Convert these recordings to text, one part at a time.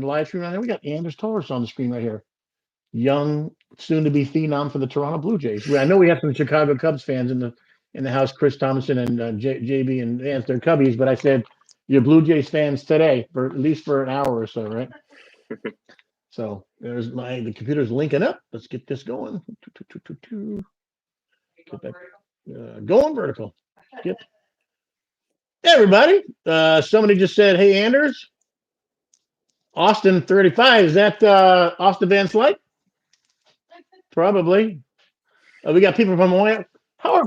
the live stream right now. We got Anders Tolhurst on the screen right here. Young, soon to be phenom for the Toronto Blue Jays. I know we have some Chicago Cubs fans in the house, Chris Thompson and JB and Vance. They're Cubbies, but I said you're Blue Jays fans today for at least for an hour or so, right? So there's the computer's linking up. Let's get this going. Get that going vertical. Yep. Hey everybody. Somebody just said, "Hey Anders, Austin 35. Is that Austin Van Slyke?" Probably. We got people from Hawaii.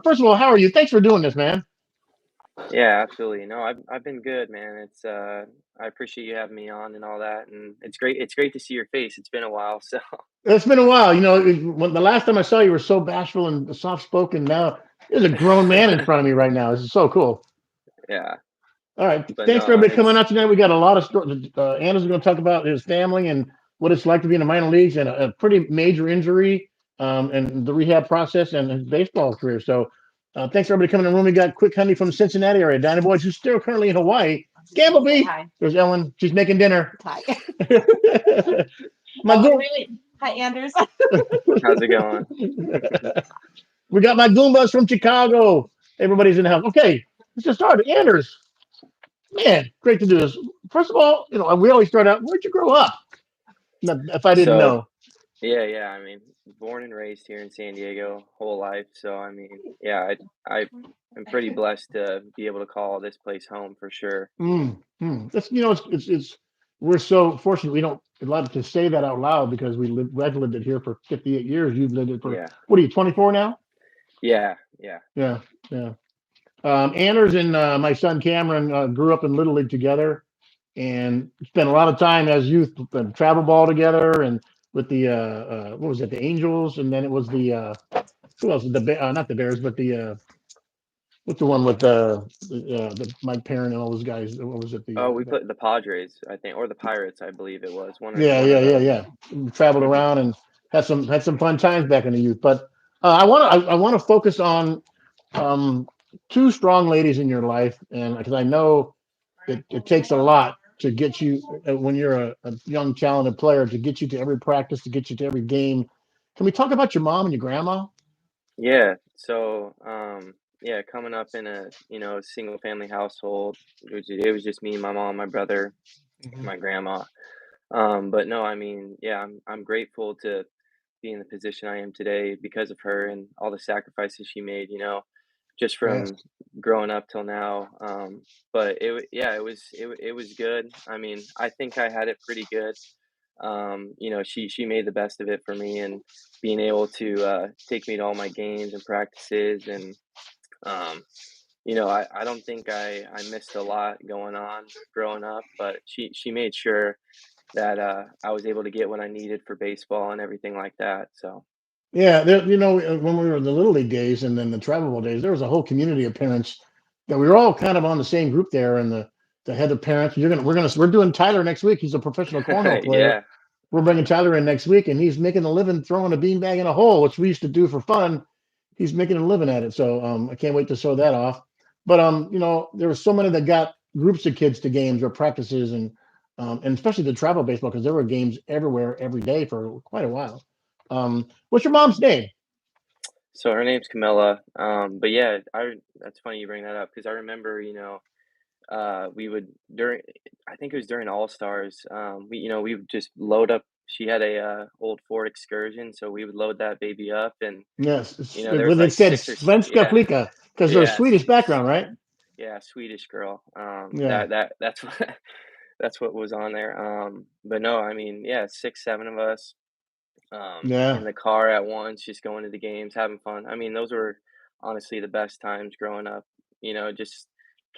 First of all, how are you? Thanks for doing this, man. Yeah, absolutely. No, I've been good, man. I appreciate you having me on and all that, and it's great to see your face. It's been a while, so It's been a while. When the last time I saw you, were so bashful and soft spoken. Now there's a grown man in front of me right now. This is so cool. yeah. All right. But Thanks for no, everybody coming out tonight. We got a lot of stories. Anders is going to talk about his family and what it's like to be in the minor leagues and a pretty major injury and the rehab process and his baseball career. So thanks for everybody coming in the room. We got Quick Honey from the Cincinnati area. Dinah Boys, who's still currently in Hawaii. Gambleby. Hi. There's Ellen. She's making dinner. Hi. My Wait. Hi, Anders. how's it going? We got my Goombas from Chicago. Everybody's in the house. Okay, let's just start. Anders, man, great to do this. First of all, we always start out. Where'd you grow up? If I didn't So, know. yeah. I mean, born and raised here in San Diego, whole life. So, I mean, yeah, I'm pretty blessed to be able to call this place home for sure. That's it's we're so fortunate we don't allowed to say that out loud because I've lived it here for 58 years. You've lived it for Yeah, what are you 24 now? yeah. Yeah, yeah. Anders and my son Cameron grew up in Little League together and spent a lot of time as youth travel ball together and with the what was it, the Angels, and then it was the who else? Not the Bears, but the what's the one with the Mike Perrin and all those guys? What was it? Oh, we put the Padres, I think, or the Pirates, I believe it was Yeah, one of those. yeah. Traveled around and had some fun times back in the youth. But I want to focus on um, two strong ladies in your life, and because I know it takes a lot to get you when you're a young talented player to get you to every practice, to get you to every game. Can we talk about your mom and your grandma? Yeah. So, yeah, coming up in a single family household, it was just me, my mom, my brother, and Mhm. my grandma. But no, I mean, yeah, I'm grateful to be in the position I am today because of her and all the sacrifices she made, just Yes. from growing up till now. But yeah, it was good. I mean, I think I had it pretty good. She made the best of it for me and being able to take me to all my games and practices and um, I don't think I missed a lot going on growing up, but she made sure that, I was able to get what I needed for baseball and everything like that, so Yeah, when we were in the Little League days and then the travel ball days, there was a whole community of parents that we were all kind of on the same group there. And the head of parents, we're doing Tyler next week. He's a professional cornhole player. Yeah, We're bringing Tyler in next week, and he's making a living throwing a beanbag in a hole, which we used to do for fun. He's making a living at it, so I can't wait to show that off. But there were so many that got groups of kids to games or practices, and especially the travel baseball because there were games everywhere every day for quite a while. What's your mom's name? so her name's Camilla, but yeah, I that's funny you bring that up because I remember, we would during I think it was during All-Stars, we would just load up she had a, old Ford Excursion, so we would load that baby up and, Yes, there was when they like said 6 or s Svenska yeah, Flika because they're yeah, Swedish background, right? yeah, Swedish girl. Yeah, That's what that's what was on there. But no, I mean, yeah, 6, 7 of us, yeah. in the car at once, just going to the games, having fun. I mean, those were honestly the best times growing up. Just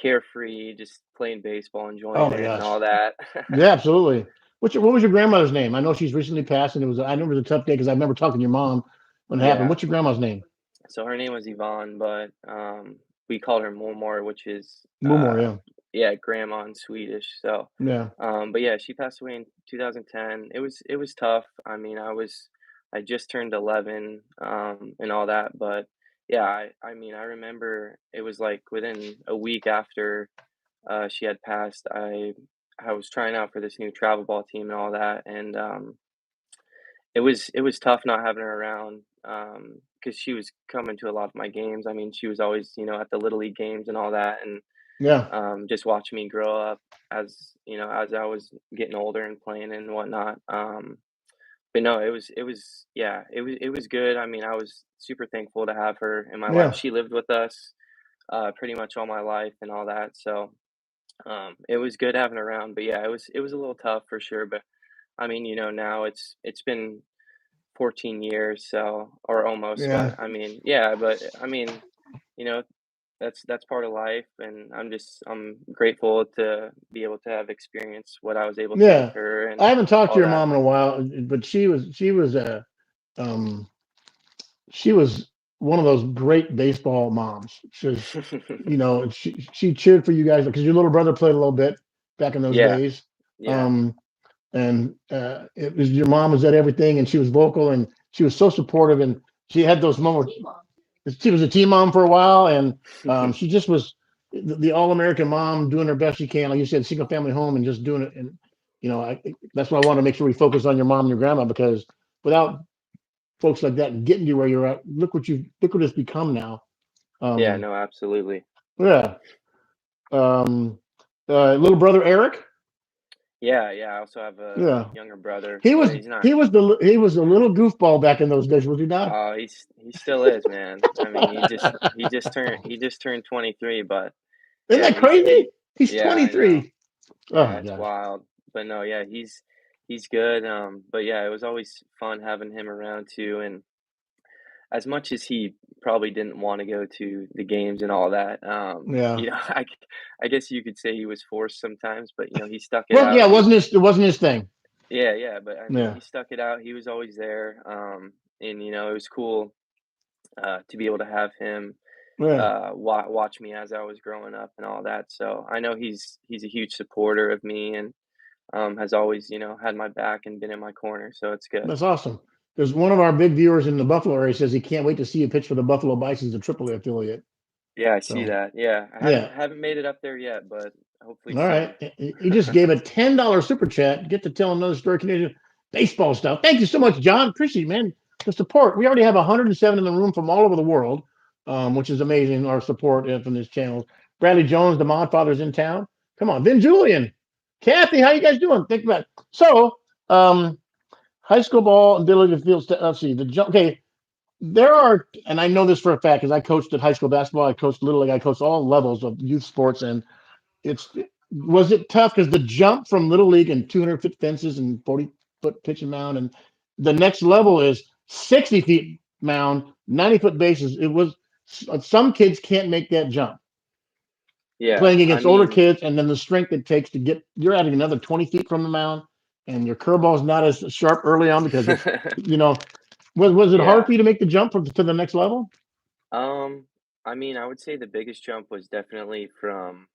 carefree, just playing baseball, Oh enjoying my it, and gosh. all that. Yeah, absolutely. What was your grandmother's name? I know she's recently passed, and I know it was a tough day because I remember talking to your mom when it happened. Yeah. What's your grandma's name? So her name was Yvonne, but we called her Mormor, which is Mumor, yeah, yeah, grandma in Swedish. So, yeah. but yeah, she passed away in 2010. It was tough. I mean, I just turned 11, and all that, but yeah, I mean, I remember it was like within a week after she had passed, I was trying out for this new travel ball team and all that, and it was tough not having her around, because she was coming to a lot of my games. I mean, she was always, at the little league games and all that, and Yeah. just watching me grow up as I was getting older and playing and whatnot. But no, it was good. I mean, I was super thankful to have her in my life. Yeah. She lived with us pretty much all my life and all that, so it was good having her around. But yeah, it was a little tough for sure. But I mean, now it's been 14 years, so or almost. Yeah. But I mean, yeah, but I mean, you know, that's part of life, and I'm grateful to be able to have experienced what I was able to with Yeah. her and I haven't talked to all your that. mom in a while, but um she was one of those great baseball moms. She cheered for you guys because your little brother played a little bit back in those Yeah, days. yeah. Um, and it was your mom was at everything, and she was vocal, and she was so supportive, and she had those moments. She was a team mom for a while, and she just was the all American mom doing her best she can. Like you said, single family home, and just doing it. And that's why I want to make sure we focus on your mom and your grandma, because without folks like that getting you where you're at, look what it's become now. Yeah, Um, no, absolutely. yeah. Um, Little brother Eric. Yeah, yeah, I also have a Yeah. younger brother, He but was he's not. he was a little goofball back in those days, was he not? Oh, he still is, man. I mean, he just turned 23, but Isn't yeah, that he's crazy? he He's yeah, I 23. know. Oh Yeah, my it's gosh. wild. But no, yeah, he's good. But yeah, it was always fun having him around too. And as much as he probably didn't want to go to the games and all that, Yeah. I guess you could say he was forced sometimes, but he stuck it Well, yeah, out. it wasn't his thing. Yeah, yeah, but I mean, Yeah. he stuck it out. He was always there. And it was cool to be able to have him Yeah. watch me as I was growing up and all that. So I know he's a huge supporter of me and has always, had my back and been in my corner. So it's good. That's awesome. There's one of our big viewers in the Buffalo area says he can't wait to see you pitch for the Buffalo Bisons, the AAA affiliate. Yeah, I see So that. Yeah, I haven't yeah. haven't made it up there yet, but hopefully All right. soon. He just gave a $10 super chat. Get to tell another story, Canadian baseball stuff. Thank you so much, John. Appreciate it, man. The support. We already have 107 in the room from all over the world, which is amazing. Our support from this channel. Bradley Jones, the Modfather's in town. Come on, Vin Julian, Kathy, how you guys doing? Think about it. So, high school ball and ability to field. Let's see the jump. Okay, there are, and I know this for a fact because I coached at high school basketball. I coached little league. I coached all levels of youth sports, and it's was it tough because the jump from little league and 200-foot fences and 40-foot pitching mound, and the next level is 60 feet mound, 90-foot bases. It was some kids can't make that jump Yeah, playing I against older mean, kids, and then the strength it takes to get you're adding another 20 feet from the mound, and your curveball is not as sharp early on because it's you know was it hard yeah. for you to make the jump to the next level? Um, I mean, I would say the biggest jump was definitely from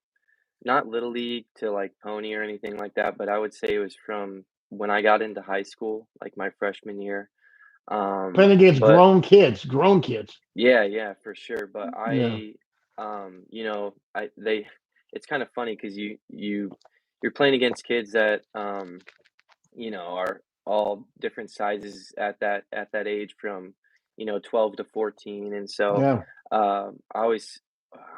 not little league to like pony or anything like that, but I would say it was from when I got into high school, like my freshman year. Playing against But grown kids. yeah, yeah, for sure. But Yeah, it's kind of funny because you're playing against kids that are all different sizes at that age from 12 to 14. And so yeah, I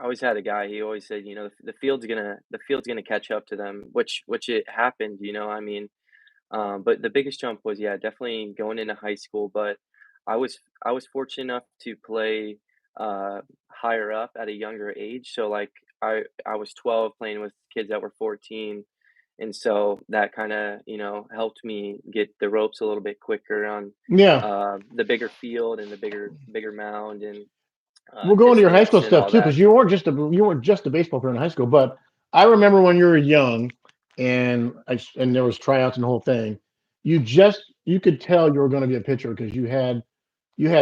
always had a guy. He always said, the field's gonna catch up to them, which it happened. I mean, but the biggest jump was, yeah, definitely going into high school. But I was fortunate enough to play higher up at a younger age. So like I was 12 playing with kids that were 14, and so that kind of helped me get the ropes a little bit quicker on yeah. the bigger field and the bigger mound and We'll go into your high school distance and stuff all too, that. because you weren't just a baseball player in high school. But I remember when you were young, and there was tryouts and the whole thing. You could tell you were going to be a pitcher because you had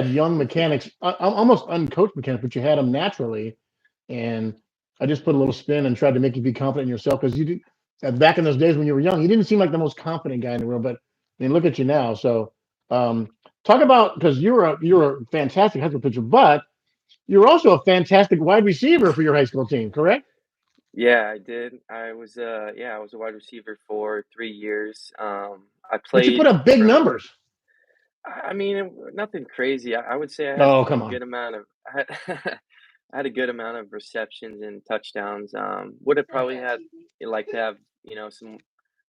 young mechanics, almost uncoached mechanics, but you had them naturally. And I just put a little spin and tried to make you be confident in yourself because you do. Back in those days when you were young, you didn't seem like the most confident guy in the world. But I mean, look at you now. So um, talk about because you were a fantastic high school pitcher, but you're also a fantastic wide receiver for your high school team, correct? Yeah, I did. I was a wide receiver for 3 years. I But you put played up big from numbers. I mean, nothing crazy. I would say I had Oh, a come on. good amount of I had I had a good amount of receptions and touchdowns. Would have probably had like to have, some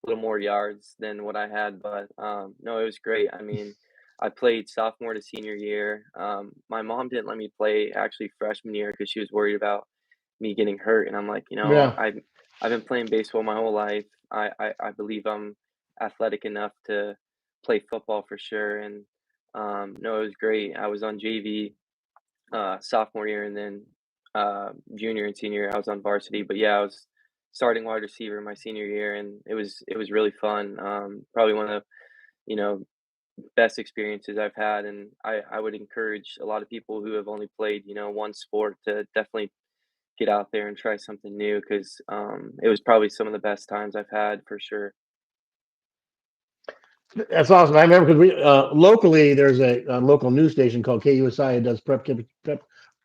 little more yards than what I had, but no, it was great. I mean, I played sophomore to senior year. My mom didn't let me play actually freshman year because she was worried about me getting hurt, and I'm like, Yeah. I've been playing baseball my whole life. I believe I'm athletic enough to play football for sure, and no, it was great. I was on JV sophomore year, and then junior and senior year I was on varsity. But yeah, I was starting wide receiver my senior year, and it was really fun. Probably one of the best experiences I've had, and I would encourage a lot of people who have only played one sport to definitely get out there and try something new because it was probably some of the best times I've had for sure. That's awesome. I remember because we locally there's a local news station called KUSI that does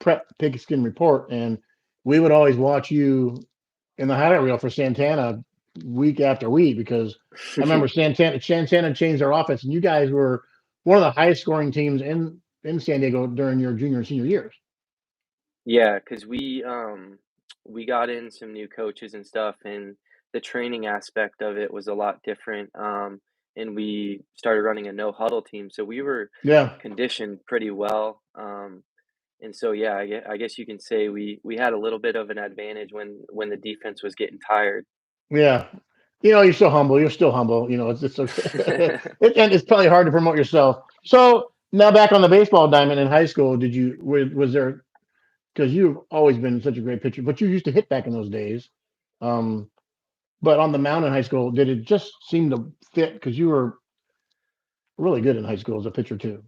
prep pigskin report, and we would always watch you in the highlight reel for Santana week after week because I remember Santana changed their offense, and you guys were one of the highest scoring teams in San Diego during your junior and senior years. Yeah, because we got in some new coaches and stuff, and the training aspect of it was a lot different. And we started running a no huddle team, so we were Yeah, conditioned pretty well. And so yeah, I guess you can say we had a little bit of an advantage when the defense was getting tired. yeah. You're so humble. You're still humble. It's okay. And it's probably hard to promote yourself. So now back on the baseball diamond in high school, was there because you've always been such a great pitcher, but you used to hit back in those days. Um, but on the mound in high school, did it just seem to fit because you were really good in high school as a pitcher too?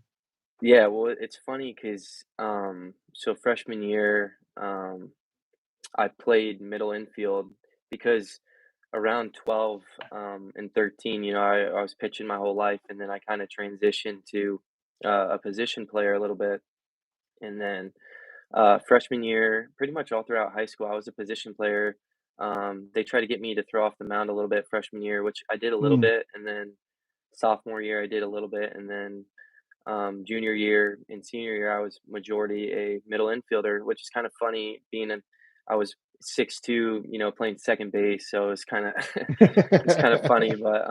Yeah, well, it's funny because so freshman year, I played middle infield because around 12 and 13, I was pitching my whole life, and then I kind of transitioned to a position player a little bit. And then freshman year, pretty much all throughout high school, I was a position player. They tried to get me to throw off the mound a little bit freshman year, which I did a little Mm. bit. And then sophomore year, I did a little bit. And then junior year and senior year, I was majority a middle infielder, which is kind of funny I was 6'2", playing second base. So it's kind of, it's kind of funny, but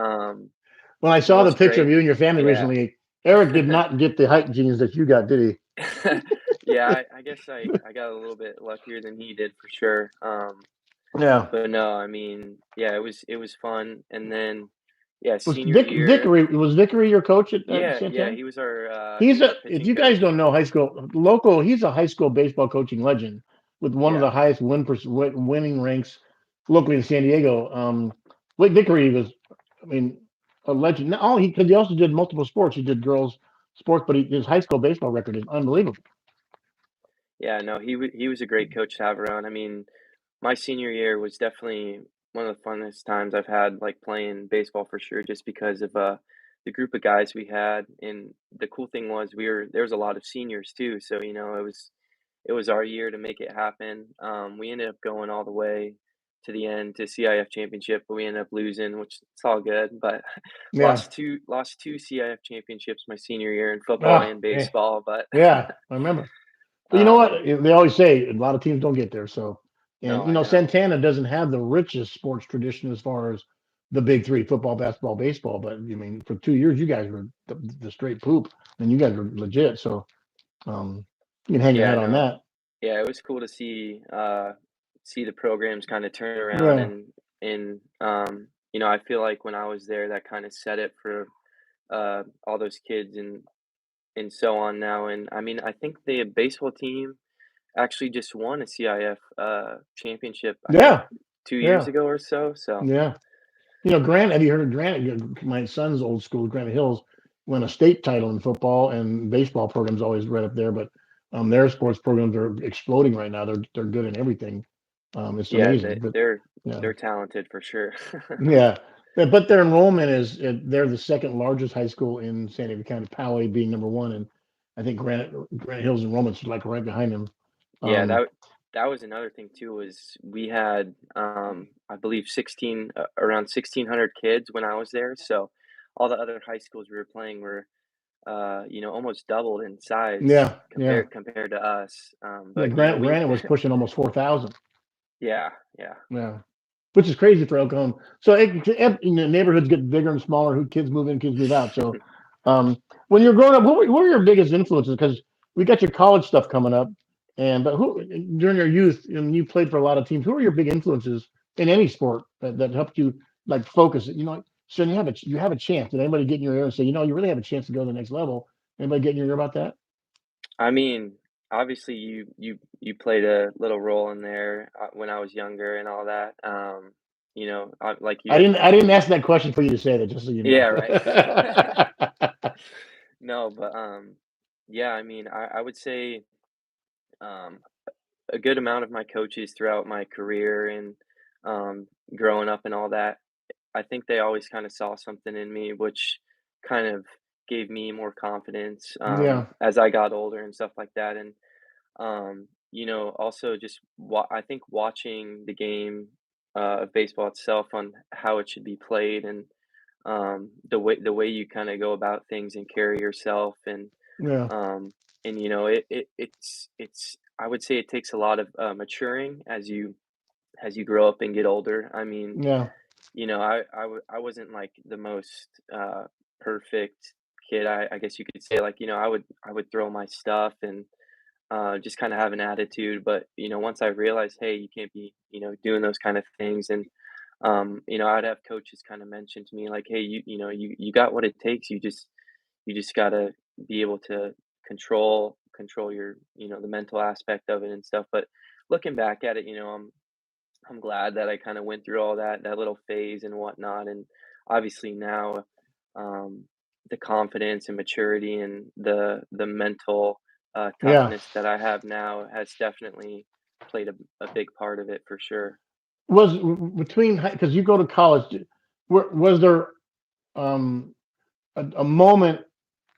When I no, saw the it's picture of great. you and your family Yeah. recently, Eric did not get the height genes that you got, did Yeah, I guess I got a little bit luckier than he did for sure. he? Yeah. But no, I mean, yeah, it was fun. And then, yeah, Was senior year, Vickery your coach at yeah, Santana? he was our If pitching you guys coach. don't know high school local, he's a high school baseball coaching legend with one of Yeah, the highest winning ranks locally in San Diego. Whit Vickery was, I mean, a legend. Not only because he also did multiple sports. He did girls sports, but his high school baseball record is unbelievable. yeah, no, he was a great coach to have around. I mean, my senior year was definitely one of the funnest times I've had, like playing baseball for sure, just because of the group of guys we had. And the cool thing was there was a lot of seniors too, so it was our year to make it happen. We ended up going all the way to the end to CIF championship, but we ended up losing, which it's all good. But Yeah. lost two CIF championships my senior year in football Ah, and yeah. baseball. But Yeah. I remember. But you know what? um, They always say a lot of teams don't get there. So, no, and I know. Santana doesn't have the richest sports tradition as far as the big three: football, basketball, baseball. But I mean, for 2 years, you guys were the straight poop, and you guys were legit. So, um, you can hang your Yeah, hat on no, that. yeah, it was cool to see the programs kind of turn around Yeah, and I feel like when I was there, that kind of set it for all those kids and so on now. And I mean, I think the baseball team actually just won a CIF championship, I think yeah, 2 years yeah, ago or so. So yeah. Grant. Have you heard of Granite? My son's old school, Granite Hills, won a state title in football, and baseball programs always right up there. But their sports programs are exploding right now. They're good in everything. It's yeah, amazing. But yeah. they're talented for sure. Yeah, but their enrollment they're the second largest high school in San Diego County, Poway being number one, and I think Granite Hills enrollment's like right behind them. Yeah, Um, that was another thing too, was we had, I believe 16 around 1,600 kids when I was there, so all the other high schools we were playing were, almost doubled in size Yeah, yeah, compared to us, yeah. but, we Granite was pushing almost 4,000. yeah, yeah. Yeah. Which is crazy for Oklahoma. So neighborhoods get bigger and smaller. Who kids move in, kids move out. So, when you're growing up, what were your biggest influences? Because we got your college stuff coming up, and but who during your youth, and you played for a lot of teams. Who were your big influences in any sport that helped you like focus? So you have a chance. Did anybody get in your ear and say, you really have a chance to go to the next level? Anybody get in your ear about that? I mean, obviously you played a little role in there, when I was younger and all that, like you had I didn't mentioned. ask that question for you to say that, just so you know. Yeah, right. No, but, yeah, I mean, I would say, um, a good amount of my coaches throughout my career and, growing up and all that, I think they always kinda saw something in me, which kind of gave me more confidence, Yeah, as I got older and stuff like that, and, also just I think watching the game, of baseball itself on how it should be played and, the way you kinda go about things and carry yourself yeah, um, it's I would say it takes a lot of, maturing as you grow up and get older. I mean, yeah, I wasn't like the most, perfect kid, I guess you could say, like, I would throw my stuff and, just kinda have an attitude, but, once I realized, "Hey, you can't be, doing those kind of things," and, I'd have coaches kinda mention to me like, "Hey, you got what it takes, you just gotta be able to control your, the mental aspect of it and stuff." But looking back at it, I'm glad that I kind of went through all that little phase and whatnot. And obviously now, um, the confidence and maturity and the mental, yeah. toughness that I have now has definitely played a big part of it for sure. Between because you go to college, was there um, a moment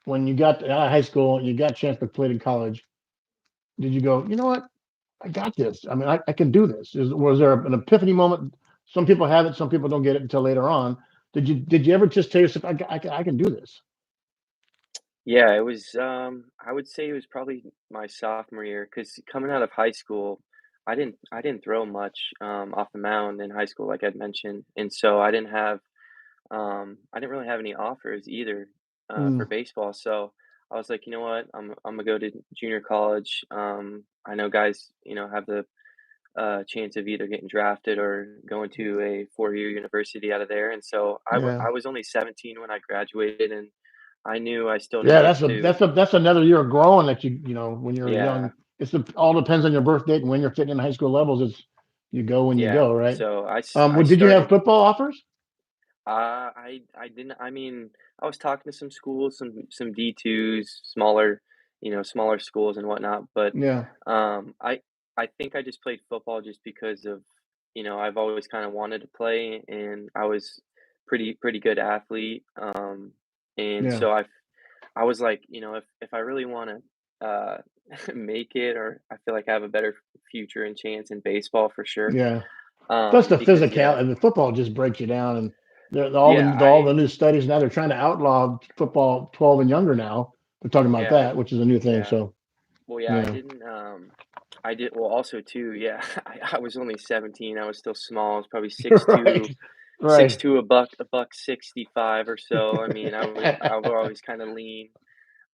when you got out of high school and you got a chance to play in college? Did you go, you know what? I got this. I mean, I can do this. Was there an epiphany moment? Some people have it, some people don't get it until later on. Did you ever just tell yourself, I can do this? Yeah, it was, I would say it was probably my sophomore year because coming out of high school, I didn't throw much, off the mound in high school, like I'd mentioned, and so I didn't really have any offers either, for Mm, baseball. So I was like, you know what, I'm gonna go to junior college. I know guys, have the, chance of either getting drafted or going to a 4-year university out of there. And so yeah, I was only 17 when I graduated, and I knew I still yeah. needed to. That's another year of growing that when you're Yeah, young. All depends on your birth date and when you're fitting in high school levels. It's you go when you yeah. go, right? So I Did you have started. football offers? I didn't. I mean, I was talking to some schools, some D2s, smaller schools and whatnot. But Yeah, I think I just played football just because of, I've always kind of wanted to play, and I was pretty good athlete. And yeah, so I was like, if I really want to, make it, or I feel like I have a better future and chance in baseball for sure. yeah. Plus the Because physical yeah, and the football just breaks you down, and yeah, all the new studies now they're trying to outlaw football 12 and younger now. They're talking about yeah, that, which is a new thing. yeah. So Well, yeah, yeah, well, also too, yeah, I was only 17, I was still small, I was probably right, six right, two, a buck 65 or so. I mean, I was always kinda lean,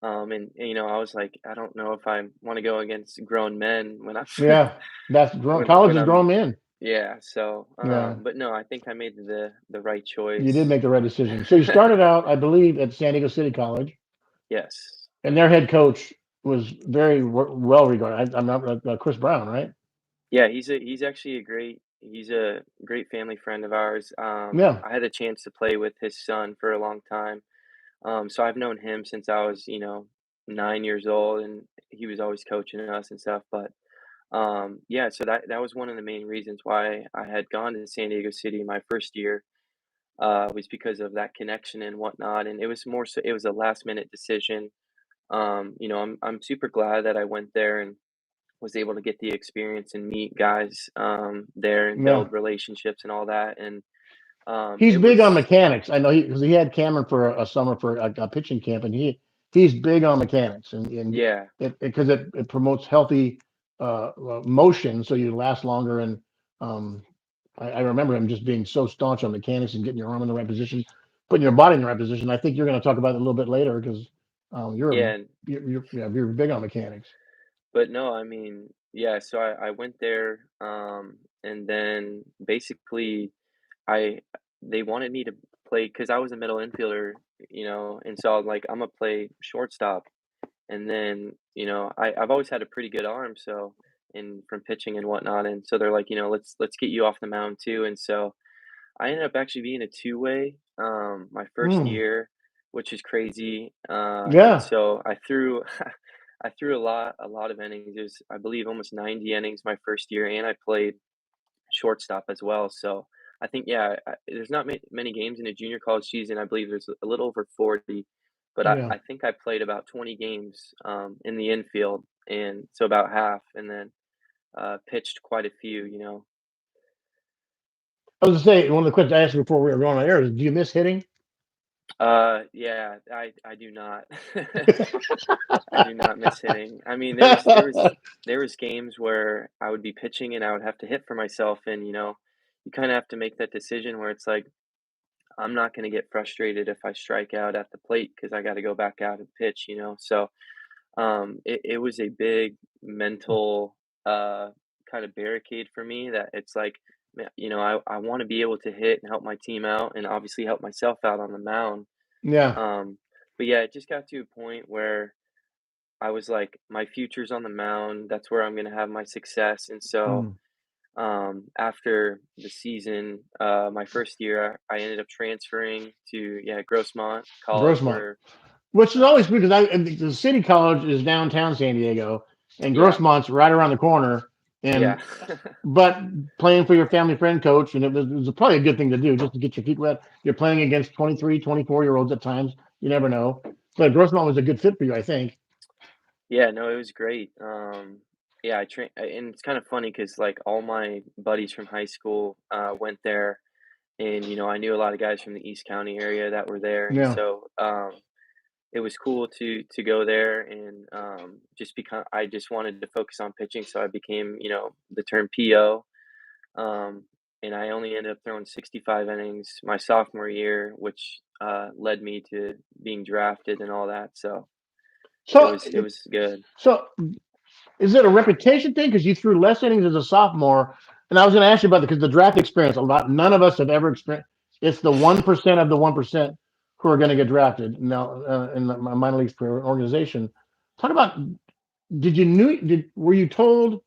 and, I was like, I don't know if I wanna go against grown men when I'm yeah. That's college when is I'm grown men. yeah, so, Yeah, but no, I think I made the right you did choice. make the right decision. So you started out, I believe, at San Diego City College, Yes. and their head coach was very well regarded. I'm not Chris Brown, right? Yeah, he's a great family friend of ours. Yeah, I had a chance to play with his son for a long time. So I've known him since I was, 9 years old, and he was always coaching us and stuff. But yeah, so that was one of the main reasons why I had gone to San Diego City my first year, was because of that connection and whatnot. And it was more so it was a last minute decision. I'm super glad that I went there, and was able to get the experience and meet guys there and Yeah. build relationships and all that. And He's it big on was, mechanics. I know because he had Cameron for a summer for a pitching camp, and he's big on mechanics, and yeah, it promotes healthy motion, so you last longer. And um, I remember him just being so staunch on mechanics and getting your arm in the right position, putting your body in the right position. I think you're going to talk about it a little bit later because yeah. you're big on mechanics. But no, I mean, yeah, so I went there, and then basically I they wanted me to play because I was a middle infielder, and so I was like, I'm gonna play shortstop. And then, I've always had a pretty good arm, so and from pitching and whatnot. And so they're like, let's get you off the mound too. And so I ended up actually being a two-way my first Mm, year, which is crazy. And yeah, so I threw I threw a lot of innings. It was, I believe, almost 90 innings my first year, and I played shortstop as well. So I think, yeah, there's not many games in a junior college season. I believe there's a little over 40, but yeah. I think I played about 20 games in the infield, and so about half, and then pitched quite a few. I was to say one of the questions I asked you before we were going on air is, do you miss hitting? Yeah, I do not. I do not miss hitting. I mean, there was games where I would be pitching and I would have to hit for myself, and you kind of have to make that decision where it's like I'm not going to get frustrated if I strike out at the plate because I got to go back out and pitch. So it was a big mental kind of barricade for me that it's like, I want to be able to hit and help my team out and obviously help myself out on the mound. Yeah. Um, but yeah, it just got to a point where I was like, my future's on the mound. That's where I'm going to have my success. And so Mm. after the season, my first year, I ended up transferring to, yeah, Grossmont College Grossmont. where, Which is uh, always because and the city college is downtown San Diego, and yeah, Grossmont's right around the corner. yeah, And but playing for your family friend coach, and it was probably a good thing to do just to get your feet wet. You're playing against 23, 24 year olds at times. You never know. But Grossmont was a good fit for you, I think. yeah, no, it was great. Yeah, and it's kind of funny because like all my buddies from high school went there, and I knew a lot of guys from the East County area that were there, and Yeah. so it was cool to go there and just become. I just wanted to focus on pitching, so I became, the term PO. Um, and I only ended up throwing 65 innings my sophomore year, which led me to being drafted and all that. So it So was it was good. so is it a reputation thing because you threw less innings as a sophomore? And I was going to ask you about because the draft experience. A lot. None of us have ever experienced. It's the 1% of the 1% who are going to get drafted now in the minor leagues per organization. Talk about. Were you told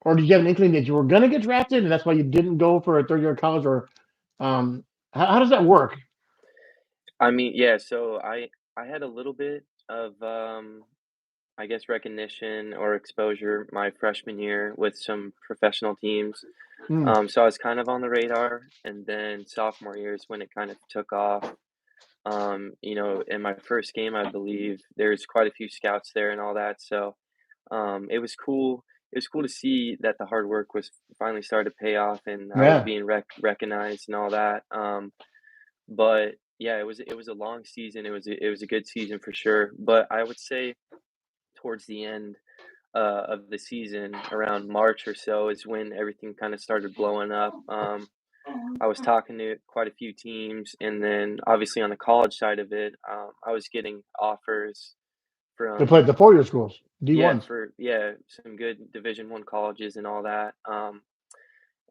or did you have an inkling that you were going to get drafted and that's why you didn't go for a third year of college or how does that work? I mean, yeah. So I had a little bit of I guess recognition or exposure my freshman year with some professional teams. Hmm. So I was kind of on the radar, and then sophomore year is when it kind of took off. In my first game, I believe there's quite a few scouts there and all that. So it was cool. It was cool to see that the hard work was finally started to pay off, and I was Yeah. being recognized and all that. But yeah, it was a long season. It was a good season for sure. But I would say towards the end of the season, around March or so, is when everything kind of started blowing up. I was talking to quite a few teams, and then obviously on the college side of it, I was getting offers They played from, the 4 year schools, yeah, D1s. for, yeah, some good Division I colleges and all that.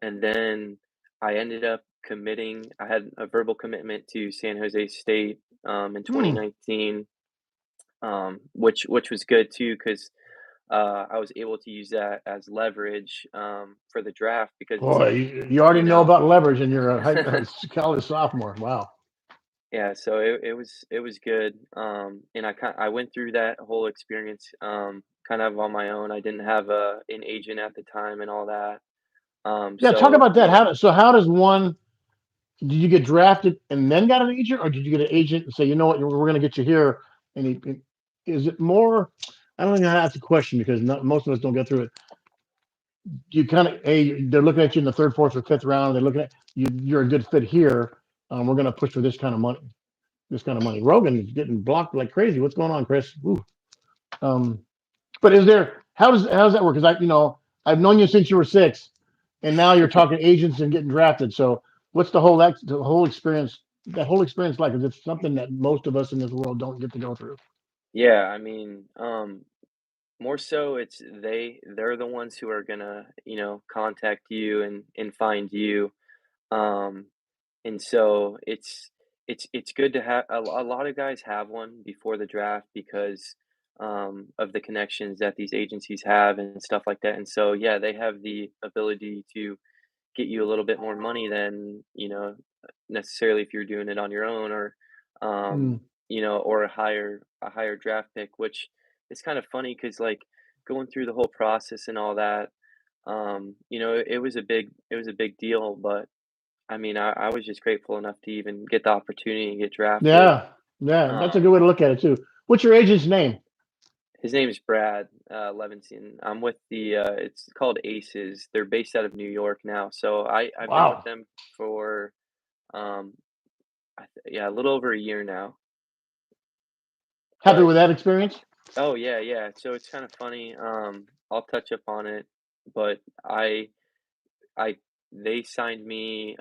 And then I ended up committing. I had a verbal commitment to San Jose State in Hmm. 2019, which was good too because I was able to use that as leverage for the draft because it's Boy, like, you already you know know, about leverage and you're a college sophomore. Wow. yeah. So it was good, and I went through that whole experience kind of on my own. I didn't have an agent at the time and all that. Yeah, talk So about that. How does one did you get drafted and then got an agent, or did you get an agent and say, you know what, we're going to get you here? And is it more? I don't know how to ask the question because not, most of us don't get through it. you kind of, hey, they're looking at you in the third, fourth, or fifth round. They're looking at you. You're a good fit here. We're going to push for this kind of money. This kind of money. Rogan is getting blocked like crazy. What's going on, Chris? Ooh. Um, but is there? How does that work? Because I've known you since you were 6, and now you're talking agents and getting drafted. So what's the whole experience? That whole experience like? Is it something that most of us in this world don't get to go through? Yeah, I mean, more so it's they're the ones who are gonna, contact you and find you. Um, and so it's good to have a lot of guys have one before the draft because of the connections that these agencies have and stuff like that. And so yeah, they have the ability to get you a little bit more money than, necessarily if you're doing it on your own or, Mm. or a higher draft pick, which is kind of funny because like going through the whole process and all that, it was a big deal, but I mean, I was just grateful enough to even get the opportunity and get drafted. Yeah, yeah, that's a good Um, way to look at it too. What's your agent's name? his name is Brad Levinson. I'm with it's called Aces. They're based out of New York now. So I've been with Wow, them for um, yeah, a little over a year now. happy But with that experience? oh yeah, yeah. So it's kind of funny. I'll touch up on it, but I they signed me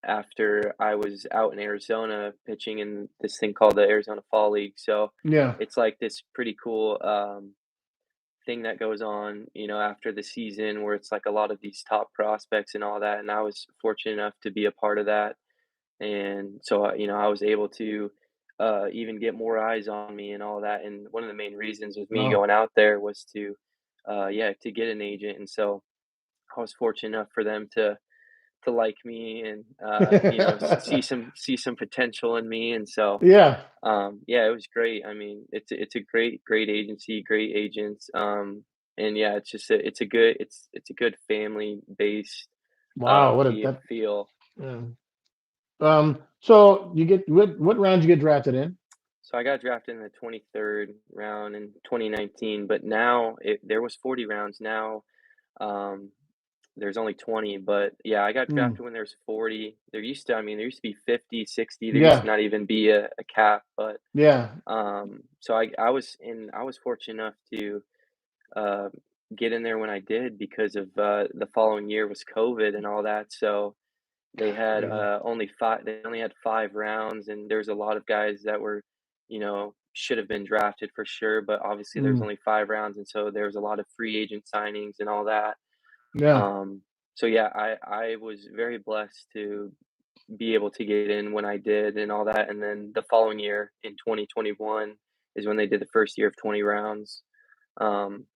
after I was out in Arizona pitching in this thing called the Arizona Fall League. So Yeah. it's like this pretty cool thing that goes on, after the season where it's like a lot of these top prospects and all that. And I was fortunate enough to be a part of that. And so, I was able to even get more eyes on me and all that. And one of the main reasons with me Oh. going out there was to, yeah, to get an agent. And so I was fortunate enough for them to like me and see some potential in me. And so, Yeah. yeah, it was great. I mean, it's a great agency, great agents. And yeah, it's a good family based Wow. What a that. feel. Yeah. So you get what round you get drafted in? So I got drafted in the 23rd round in 2019, but now there was 40 rounds. Now um, there's only 20, but yeah, I got Mm. drafted when there's 40. There used to be 50, 60. There used to Yeah. not even be a cap, but Yeah. so I was fortunate enough to uh, get in there when I did because of the following year was COVID and all that. So they had Crazy. only had 5 rounds, and there's a lot of guys that were, should have been drafted for sure, but obviously there's Mm. only 5 rounds, and so there was a lot of free agent signings and all that. Yeah. Um, so yeah, I was very blessed to be able to get in when I did and all that. And then the following year in 2021 is when they did the first year of 20 rounds. Um,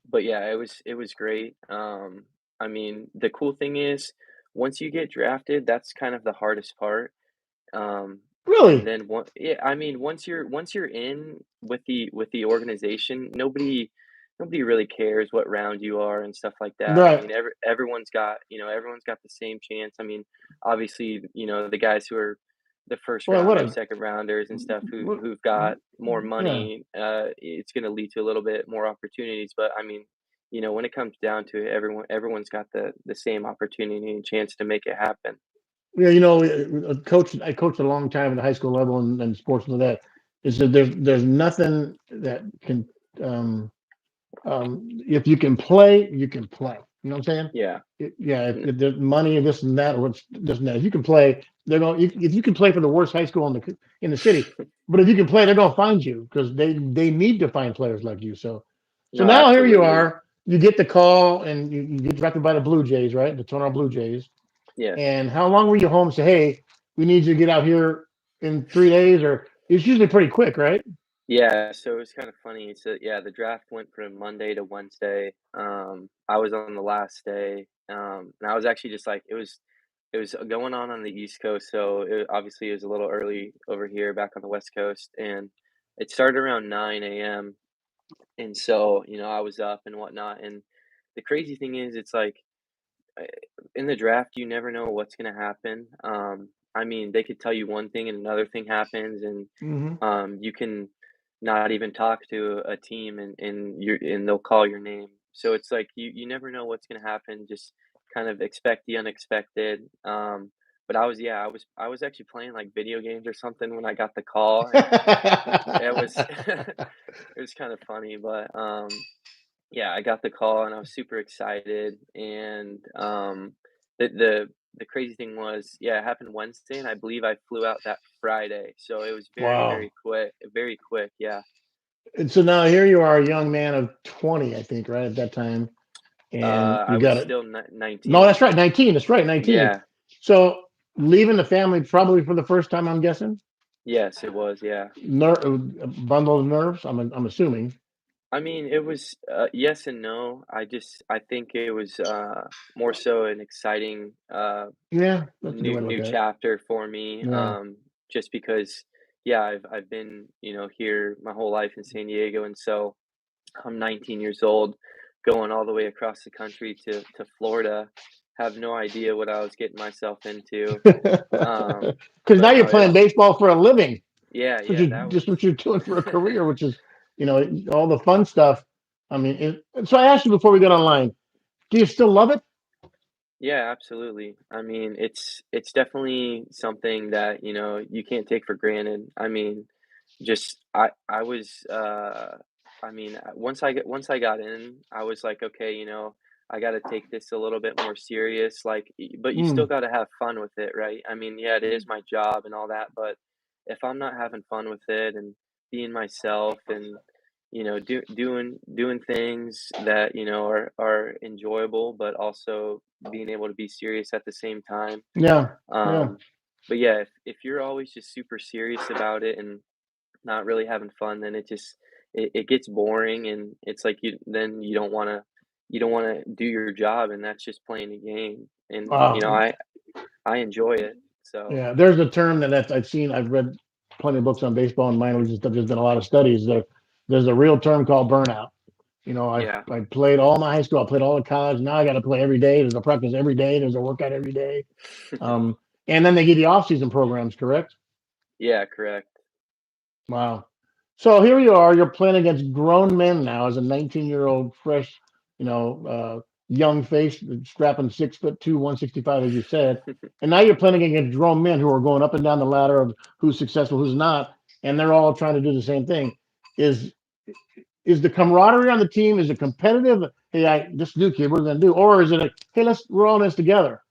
but yeah, it was great. I mean, the cool thing is once you get drafted, that's kind of the hardest part. Um, and Really? then yeah, I mean, once you're in with the organization, nobody really cares what round you are and stuff like that. I Right. mean, everyone's got the same chance. I mean, obviously, the guys who are the first Well, what rounders, a second rounders, and stuff what, who've got more yeah. money, it's going to lead to a little bit more opportunities. But I mean, when it comes down to it, everyone's got the same opportunity and chance to make it happen. Yeah, I coached a long time at the high school level and sports and all that. Is that there's nothing that can if you can play, you can play. You know what I'm saying? Yeah. Yeah, N- if there's money, this and that, or it's this and that. If you can play, they're going. If you can play for the worst high school in the city, but if you can play, they're going to find you because they need to find players like you. So No, now here you absolutely. are. You get the call and you get drafted by the Blue Jays, right? The Toronto Blue Jays. Yes. And how long were you home? Say, hey, we need you to get out here in 3 days, or it's usually pretty quick, right? Yeah, so it was kind of funny. So yeah, the draft went from Monday to Wednesday. I was on the last day, and I was actually just like it was going on the East Coast, so obviously it was a little early over here back on the West Coast, and it started around 9 a.m. And so I was up and whatnot, and the crazy thing is, it's like uh, in the draft, you never know what's gonna happen. I mean, they could tell you one thing and another thing happens, and Hmm. you can not even talk to a team, and they'll call your name So it's like you never know what's gonna happen. Just kind of expect the unexpected. But I was actually playing like video games or something when I got the call, and it was it was kind of funny. But yeah, I got the call and I was super excited. And the crazy thing was, yeah, it happened Wednesday, and I believe I flew out that Friday. So it was very, Wow. very quick, very quick. Yeah. And so now here you are, a young man of 20, I think, right at that time, and I you was got it. still No, 19. that's right, 19. That's right, 19. Yeah. So leaving the family probably for the first time, I'm guessing. Yes, it was. Yeah. A bundle of nerves. I'm assuming. I mean, it was yes and no. I think it was more so an exciting Yeah, that's a good way to look new at it. chapter for me. Yeah. Just because, yeah, I've been here my whole life in San Diego, and so I'm 19 years old, going all the way across the country to Florida. Have no idea what I was getting myself into. Because now But you're no, playing baseball for a living. yeah, Which yeah, is that just was. what you're doing for a career, which is, all the fun stuff. I mean, so I asked you before we got online, do you still love it? Yeah, absolutely. I mean, it's definitely something that, you can't take for granted. I mean, just I was I mean, once I got in, I was like, okay, I got to take this a little bit more serious, like but you still Mm, got to have fun with it, right? I mean, yeah, it is my job and all that, but if I'm not having fun with it and being myself and doing things that are enjoyable, but also being able to be serious at the same time. yeah, yeah. um but yeah, if you're always just super serious about it and not really having fun, then it gets boring, and it's like you don't want to do your job, and that's just playing a game. And Uh, I enjoy it. So yeah, there's a term I've seen. I've read plenty of books on baseball and minor leagues and stuff. There's been a lot of studies. There's a real term called burnout. yeah. I played all my high school. I played all the college. Now I got to play every day. There's a practice every day. There's a workout every day. Um, and then they give you off-season programs, correct? Yeah, correct. Wow. So here you are, you're playing against grown men now as a 19-year-old fresh, young face, strapping 6'2", 165, as you said. And now you're playing against grown men who are going up and down the ladder of who's successful, who's not, and they're all trying to do the same thing. Is is the camaraderie on the team, is it competitive? Hey, this new kid, what are we gonna do? Or is it like, hey, we're all in this together?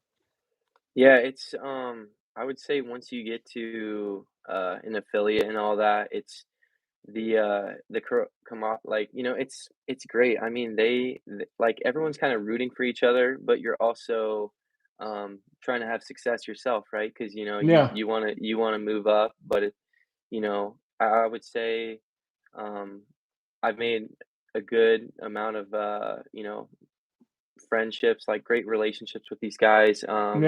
Yeah, it's I would say once you get to an affiliate and all that, it's come off, like, it's great. I mean, like, everyone's kind of rooting for each other, but you're also trying to have success yourself, right? Because Yeah. you want to move up, but I would say um I've made a good amount of friendships, like great relationships with these guys. Yeah.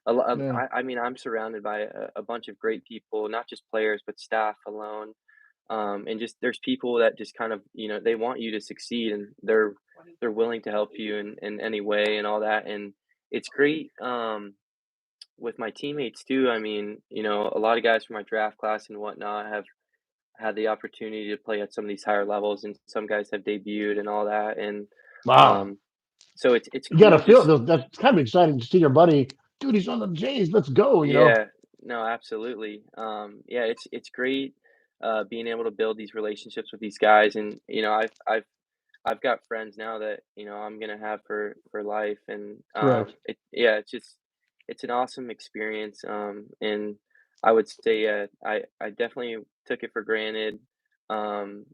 Yeah. I mean, I'm surrounded by a bunch of great people, not just players, but staff alone. And just there's people that just kind of, they want you to succeed, and they're willing to help you in any way and all that. And it's great with my teammates too. I mean, a lot of guys from my draft class and whatnot have had the opportunity to play at some of these higher levels, and some guys have debuted and all that. And Wow. um, so it's You got to cool feel just. that's kind of exciting to see your buddy, dude. He's on the Jays. Let's go. Yeah, no, absolutely. Yeah, it's great being able to build these relationships with these guys, and I've got friends now that I'm gonna have for life, and Correct. yeah, it's an awesome experience. And I would say, yeah, I definitely took it for granted. Um,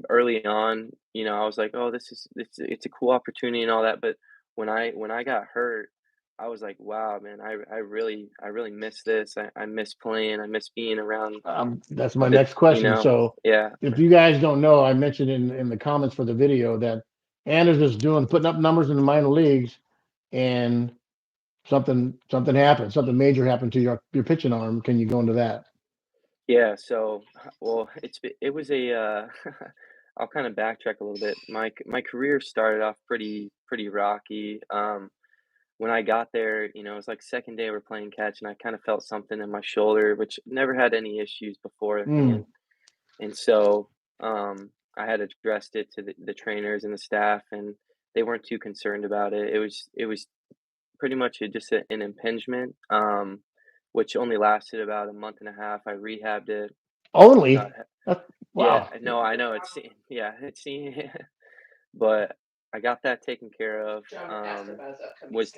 Early on, I was like, oh, it's a cool opportunity and all that, but when I got hurt, I was like, wow, man, I really miss this. I miss playing. I miss being around That's my the next question. So, yeah. if you guys don't know, I mentioned in the comments for the video that Anders is putting up numbers in the minor leagues, and something happened. Something major happened to your pitching arm. Can you go into that? Yeah, so, well, it was I'll kind of backtrack a little bit. My career started off pretty rocky. When I got there, it was like second day we're playing catch, and I kind of felt something in my shoulder, which never had any issues beforehand. Mm, And so I had addressed it to the trainers and the staff, and they weren't too concerned about it. It was pretty much an impingement, which only lasted about a month and a half. I rehabbed it. Got Only? Yeah, Wow. no, I know yeah, but I got that taken care of. Was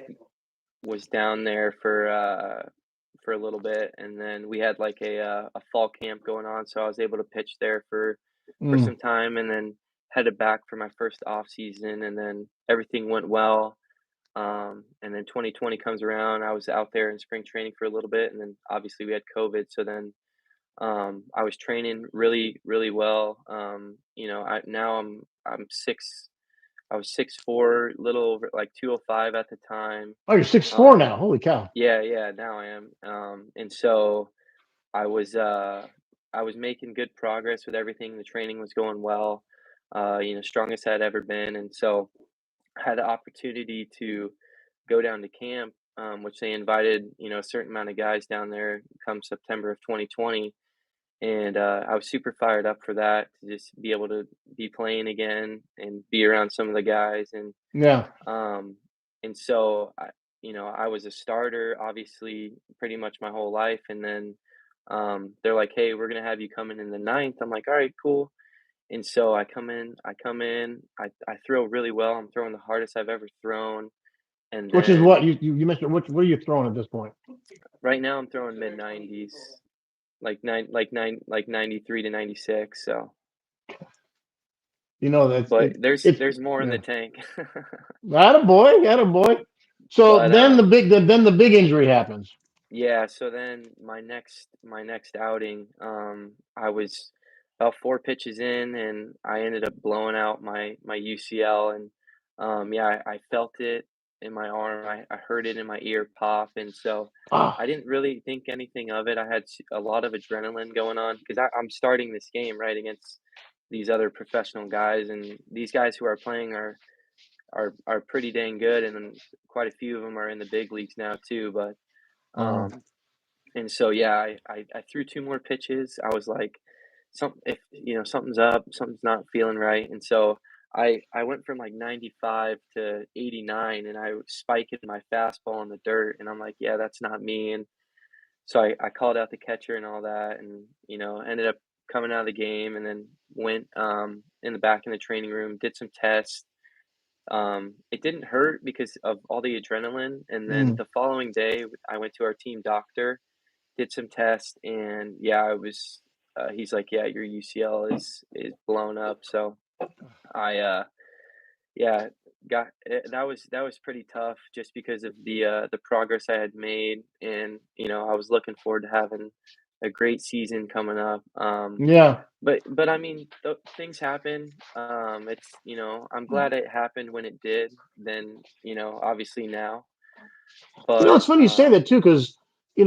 was down there for a little bit, and then we had like a fall camp going on, so I was able to pitch there for Mm. some time, and then headed back for my first off season, and then everything went well. And then 2020 comes around. I was out there in spring training for a little bit, and then obviously we had COVID. So then I was training really, really well. I'm six. I was 6'4", little over like 205 at the time. Oh, you're 6'4" Um, now. Holy cow. yeah, yeah. Now I am. And so I was uh, I was making good progress with everything. The training was going well. Strongest I'd ever been, and so I had the opportunity to go down to camp, which they invited, a certain amount of guys down there come September of 2020. And I was super fired up for that to just be able to be playing again and be around some of the guys. Yeah. Um, and so I was a starter, obviously, pretty much my whole life. And then they're like, "Hey, we're gonna have you come in the ninth." I'm like, "All right, cool." And so I throw really well. I'm throwing the hardest I've ever thrown. And Which is what then you mentioned. What are you throwing at this point? right now I'm throwing mid 90s, like 93 to 96. So, You know, that's but it's there's more in the yeah. tank. Attaboy. So But then the big injury happens. yeah, so then my next outing, I was about 4 pitches in, and I ended up blowing out my UCL. And yeah, I felt it in my arm. I heard it in my ear pop, and so I Ah, didn't really think anything of it. I had a lot of adrenaline going on because I'm starting this game right against these other professional guys, and these guys who are playing are pretty dang good, and then quite a few of them are in the big leagues now too. But wow. um, and so, yeah, I threw 2 more pitches. I was like, something's up, something's not feeling right." And so I went from, like, 95 to 89, and I was spiking my fastball in the dirt, and I'm like, "Yeah, that's not me." And so I called out the catcher and all that, and, ended up coming out of the game, and then went, in the back in the training room, did some tests. It didn't hurt because of all the adrenaline, and then Mm. the following day, I went to our team doctor, did some tests, and yeah, he's like, "Yeah, your UCL is blown up." So I yeah, that was pretty tough just because of the progress I had made, and I was looking forward to having a great season coming up. Yeah. But I mean, things happen. I'm glad it happened when it did. Then obviously now, but It's funny you say that too, because a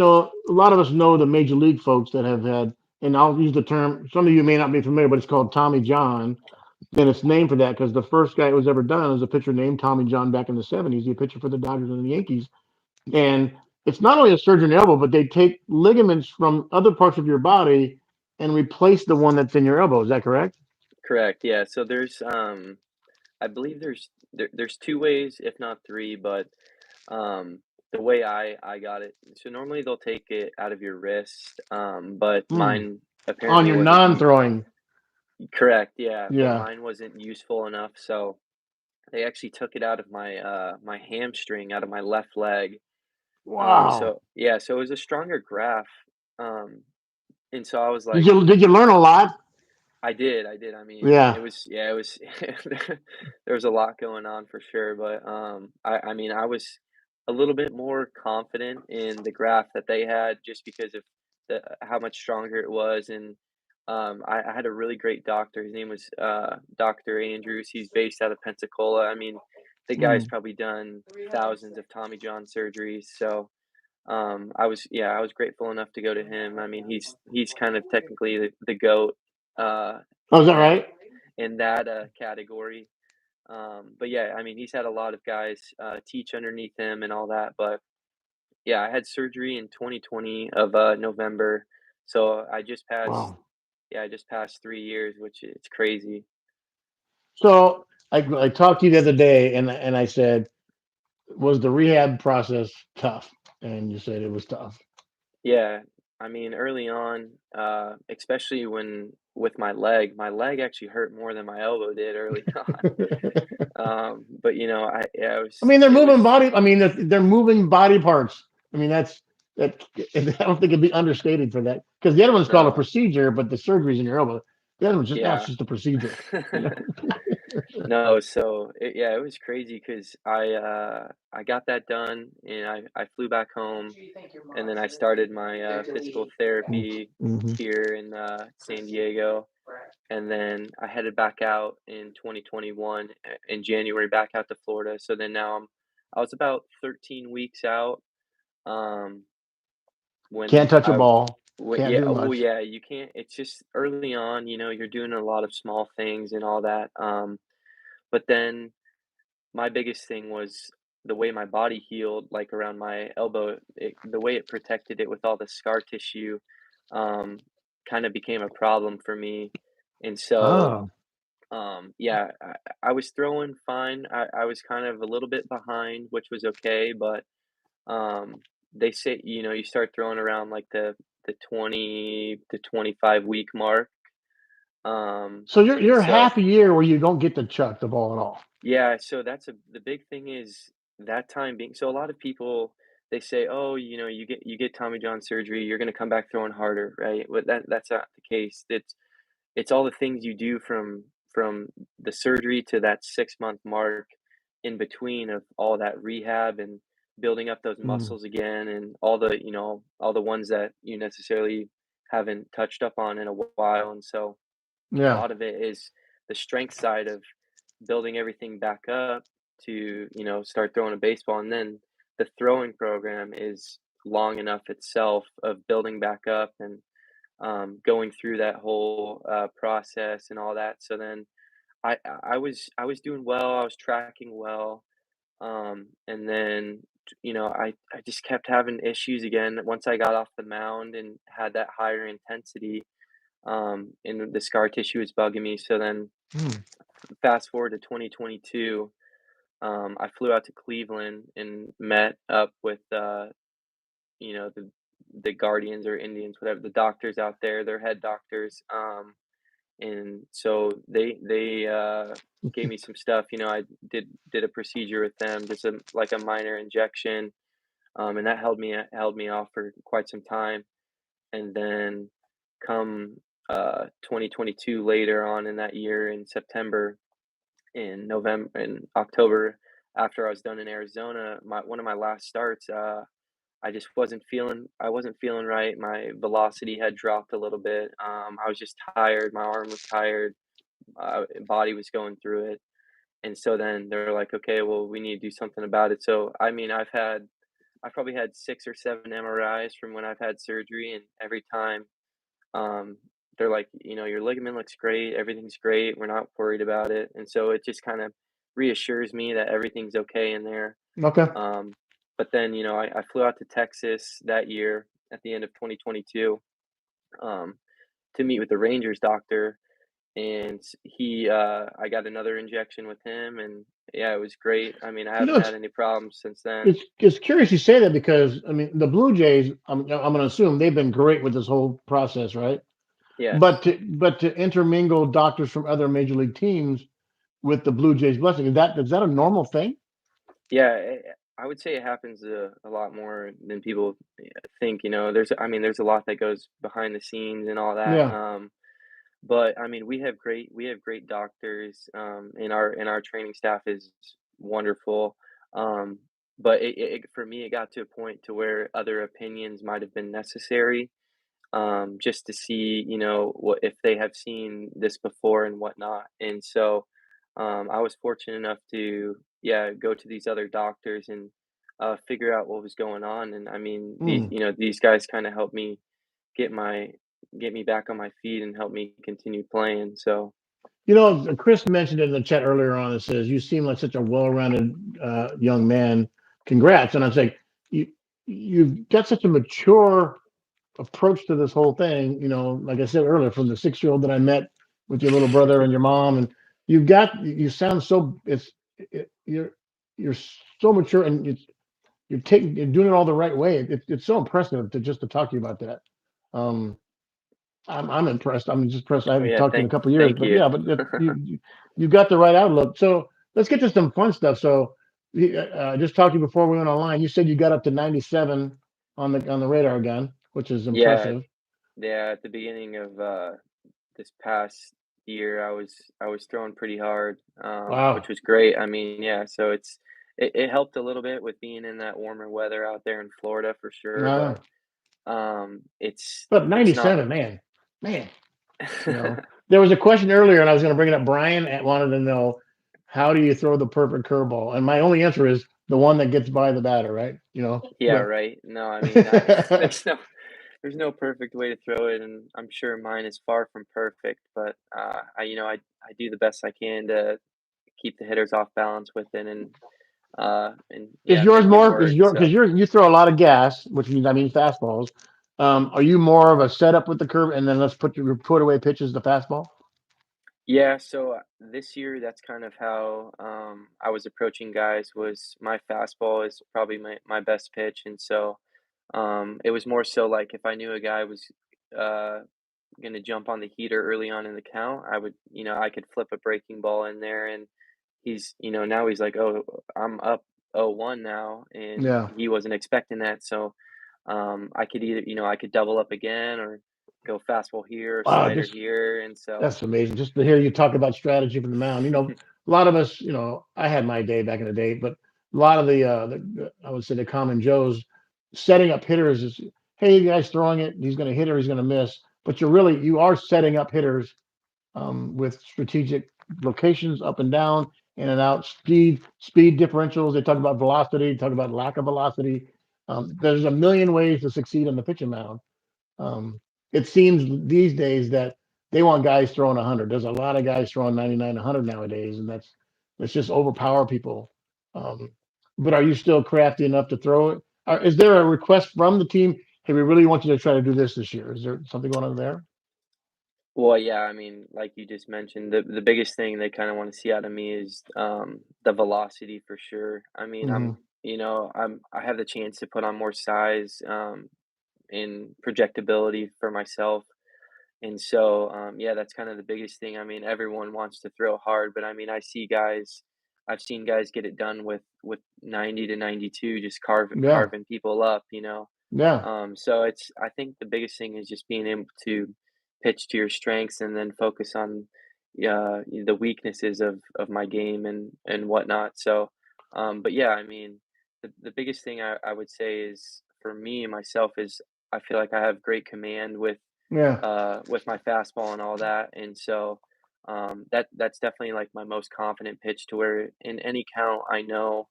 lot of us know the major league folks that have had, and I'll use the term. Some of you may not be familiar, but it's called Tommy John. And it's named for that because the first guy it was ever done was a pitcher named Tommy John back in the 70s. He a pitcher for the Dodgers and the Yankees. And it's not only a surgeon elbow, but they take ligaments from other parts of your body and replace the one that's in your elbow. Is that correct? correct, yeah. So I believe there's 2 ways, if not 3, but, the way I got it, so normally they'll take it out of your wrist, but Hmm. mine On apparently your wasn't u non-throwing. correct, yeah, but Yeah. mine wasn't useful enough, so they actually took it out of my hamstring, out of my left leg. Wow. So yeah, so it was a stronger graft, um, and so I was Did like, you did you learn a lot? I did. I mean, it Yeah. was yeah, it was there was a lot going on for sure, but I mean, I was a little bit more confident in the graph that they had just because of how much stronger it was. And I had a really great doctor. His name was Dr. Andrews. He's based out of Pensacola. I mean, the guy's Mm. probably done thousands of Tommy John surgeries. So I was grateful enough to go to him. I mean, he's kind of technically the goat uh, Oh, is in that that right? category. But yeah, I mean, he's had a lot of guys teach underneath him and all that. But yeah, I had surgery in 2020 of November, so I just passed. Wow. Yeah, I just passed 3 years, which it's crazy. So I talked to you the other day, and I said, was the rehab process tough? And you said it was tough. Yeah, I mean, early on, especially when with my leg actually hurt more than my elbow did early on. But you know, yeah, I mean, they're it moving was, body. I mean, they're moving body parts. I mean, that's that. I don't think it'd be understated for that because the other one's called a no, procedure, but the surgery's in your elbow. The other one's just now it's yeah. just a procedure. You know. No, so yeah, it was crazy because I got that done and I flew back home and then I started my physical therapy Mm-hmm. here in San Diego. And then I headed back out in 2021 in January back out to Florida. So then now I was about 13 weeks out. Um, Can't when touch a I ball. Can't yeah, do well, much. yeah, you can't. It's just early on, you know, you're doing a lot of small things and all that. But then my biggest thing was the way my body healed, like around my elbow, the way it protected it with all the scar tissue, um, kind of became a problem for me. And so Oh, yeah, I was throwing fine. I was kind of a little bit behind, which was okay, but um, they say, you know, you start throwing around like the 20 to 25 week mark. so And you're so half a year where you don't get to chuck the ball at all. yeah, so the big thing is that time being, so a lot of people they say, "Oh, you know, you get Tommy John surgery, you're gonna come back throwing harder," right? But that's not the case. It's all the things you do from the surgery to that 6-month mark in between of all that rehab and building up those Mm. muscles again and all the, you know, all the ones that you necessarily haven't touched up on in a while. And so a Yeah. lot of it is the strength side of building everything back up to, you know, start throwing a baseball. And then the throwing program is long enough itself of building back up and going through that whole process and all that. So then I was doing well. I was tracking well, and then you know I just kept having issues again once I got off the mound and had that higher intensity. And the scar tissue was bugging me. So then Mm. fast forward to 2022, I flew out to Cleveland and met up with you know the guardians or Indians, whatever the doctors out there, their head doctors. And so they gave me some stuff. You know, I did a procedure with them, just a like a minor injection, and that held me off for quite some time. And then come 2022 later on in that year in September, in November, in October, after I was done in Arizona, my one of my last starts. I just I wasn't feeling right. My velocity had dropped a little bit. I was just tired. My arm was tired. Body was going through it. And so then they're like, okay, well, we need to do something about it. So, I mean, I've probably had 6 or 7 MRIs from when I've had surgery. And every time, um, they're like, you know, your ligament looks great. Everything's great. We're not worried about it. And so it just kind of reassures me that everything's okay in there. Okay. um, but then, you know, I flew out to Texas that year at the end of 2022, um, to meet with the Rangers doctor, and I got another injection with him, and yeah, it was great. I mean, I You know, haven't had any problems since then. it's curious you say that because I mean the Blue Jays. I'm going to assume they've been great with this whole process, right? Yes. But to intermingle doctors from other major league teams with the Blue Jays blessing is that a normal thing? Yeah, I would say it happens a lot more than people think. You know, I mean, there's a lot that goes behind the scenes and all that. Yeah. But I mean, we have great doctors, and our training staff is wonderful. Um, but for me, it got to a point to where other opinions might have been necessary, just to see, you know, what if they have seen this before and whatnot. And so, I was fortunate enough to, yeah, go to these other doctors and figure out what was going on. And I mean, Mm. you know, these guys kind of helped me get my get me back on my feet and help me continue playing. So You know, Chris mentioned it in the chat earlier on. It says you seem like such a well-rounded young man. Congrats! And I'm saying you you've got such a mature approach to this whole thing. You know, like I said earlier, from the 6-year-old that I met with your little brother and your mom, and you sound so you're so mature, and you're doing it all the right way. It's so impressive to talk to you about that. Um, I'm impressed. I'm just impressed. I Oh haven't yeah, talked to you in a couple of years, thank but you. yeah, but you got the right outlook. So let's get to some fun stuff. So just talking before we went online, you said you got up to 97 on the radar gun, which is Yeah, impressive. yeah. At the beginning of this past year, I was throwing pretty hard, which Wow. was great. I mean, yeah. So it helped a little bit with being in that warmer weather out there in Florida for sure, Uh, but it's not. but 97, man. You know, there was a question earlier, and I was going to bring it up. Brian wanted to know, how do you throw the perfect curveball? And my only answer is the one that gets by the batter, right? Yeah, right. No, I mean, there's no perfect way to throw it, and I'm sure mine is far from perfect, but I do the best I can to keep the hitters off balance with it, and Is yeah, yours make it more? Is work. your because So you throw a lot of gas, which means fastballs. Are you more of a setup with the curve, and then let's put away pitches, the fastball? yeah, so this year that's kind of how I was approaching guys. Was my fastball is probably my best pitch, and so it was more so like if I knew a guy was uh gonna jump on the heater early on in the count, I could flip a breaking ball in there, and now he's like, "Oh, I'm up 0-1 now," and Yeah. he wasn't expecting that. So, I could either, I could double up again or go fastball here or Wow, slider just here, and so, that's amazing. Just to hear you talk about strategy from the mound. A lot of us, I had my day back in the day, but a lot of I would say the common Joes setting up hitters is, hey, the guy's throwing it, he's going to hit or he's going to miss. But you are setting up hitters with strategic locations up and down, in and out, speed differentials. They talk about velocity, talk about lack of velocity. There's a million ways to succeed on the pitching mound. Um, it seems these days that they want guys throwing 100. There's a lot of guys throwing 99, 100 nowadays, and that's just overpower people. Um, but are you still crafty enough to throw it? Is there a request from the team? Hey, we really want you to try to do this year. Is there something going on there? well, yeah, I mean, like you just mentioned, the biggest thing they kind of want to see out of me is the velocity for sure. I mean, Hmm. I have the chance to put on more size, and projectability for myself. And so, yeah, that's kind of the biggest thing. I mean, everyone wants to throw hard, but I mean, I've seen guys get it done with 90 to 92, just Yeah, carving people up. yeah, So I think the biggest thing is just being able to pitch to your strengths and then focus on the weaknesses of my game and whatnot. So, but yeah, I mean, the biggest thing I would say is for me myself is I feel like I have great command yeah, with my fastball and all that. And so that's definitely like my most confident pitch to where in any count I know,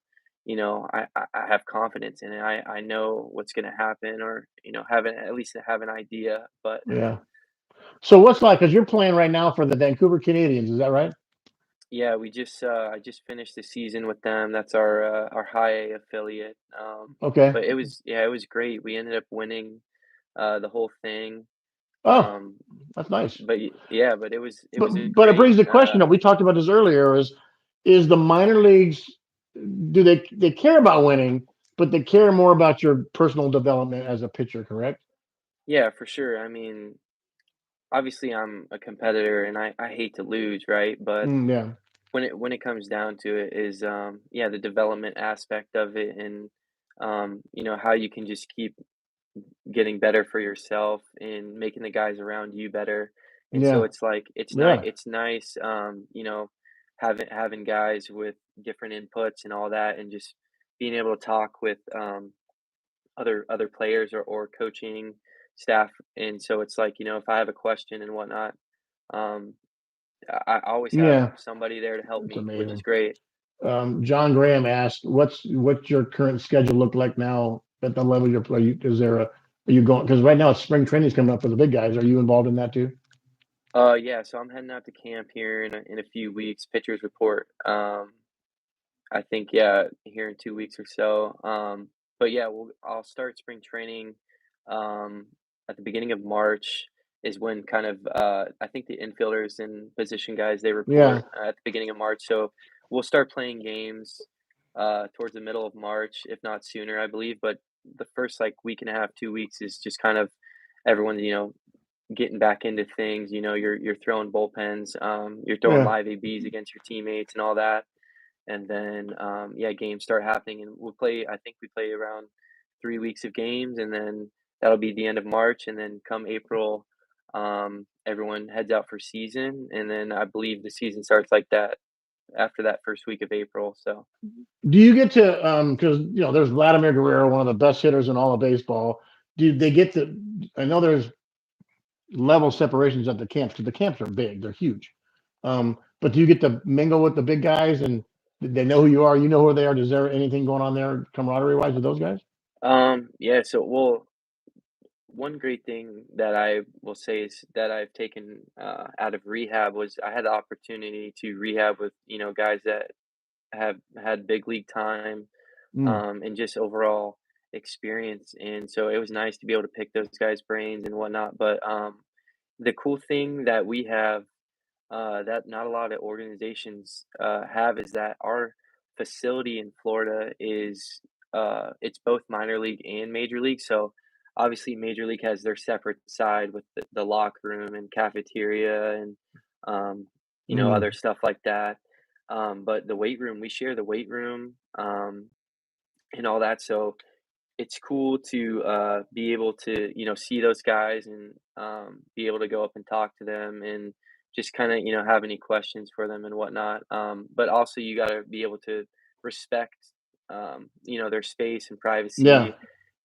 I have confidence in it. I know what's gonna happen or, at least have an idea. But yeah. So what's like? Because you're playing right now for the Vancouver Canadians, is that right? yeah, I just finished the season with them. That's our high A affiliate. Okay. But it was great. We ended up winning the whole thing. Oh, Um, that's nice. yeah, but it was a But it great brings the question up. We talked about this earlier. Is the minor leagues, do they care about winning, but they care more about your personal development as a pitcher? Correct? yeah, for sure. I mean, obviously I'm a competitor and I hate to lose, right? But Yeah, when it comes down to it is yeah, the development aspect of it and how you can just keep getting better for yourself and making the guys around you better. And so yeah, it's like yeah, it's nice having guys with different inputs and all that and just being able to talk with other players or coaching staff. And so it's like, if I have a question and whatnot, um, I always have yeah. somebody there to help It's me, which is amazing. great. John Graham asked, "What's your current schedule look like now at the level you're playing? Is there a Are you going? Because right now it's spring training is coming up for the big guys. Are you involved in that too? Yeah, so I'm heading out to camp here in a few weeks. Pitchers report. I think yeah, here in 2 weeks or so. But yeah, I'll start spring training um, at the beginning of March, is when kind of I think the infielders and position guys they Yeah, report at the beginning of March. So we'll start playing games towards the middle of March, if not sooner, I believe. But the first like week and a half, 2 weeks is just kind of everyone, getting back into things. You're throwing bullpens, you're throwing yeah. live ABs against your teammates and all that. And then yeah, games start happening, and we'll play. I think we play around 3 weeks of games, and then that'll be the end of March, and then come April, everyone heads out for season, and then I believe the season starts like that after that first week of April. So Do you get to because there's Vladimir Guerrero, one of the best hitters in all of baseball. Do they get to? I know there's level separations at the camps because the camps are big, they're huge. But do you get to mingle with the big guys and they know who you are? You know who they are. Is there anything going on there, camaraderie wise, with those guys? yeah, so well, one great thing that I will say is that I've taken out of rehab was I had the opportunity to rehab with guys that have had big league time, Mm, and just overall experience. And so it was nice to be able to pick those guys' brains and whatnot. But the cool thing that we have that not a lot of organizations have is that our facility in Florida is it's both minor league and major league. So obviously, major league has their separate side with the locker room and cafeteria and um, other mm, stuff like that. But the weight room, we share the weight room and all that. So it's cool to be able to see those guys and be able to go up and talk to them and just kind of have any questions for them and whatnot. But also you got to be able to respect their space and yeah, privacy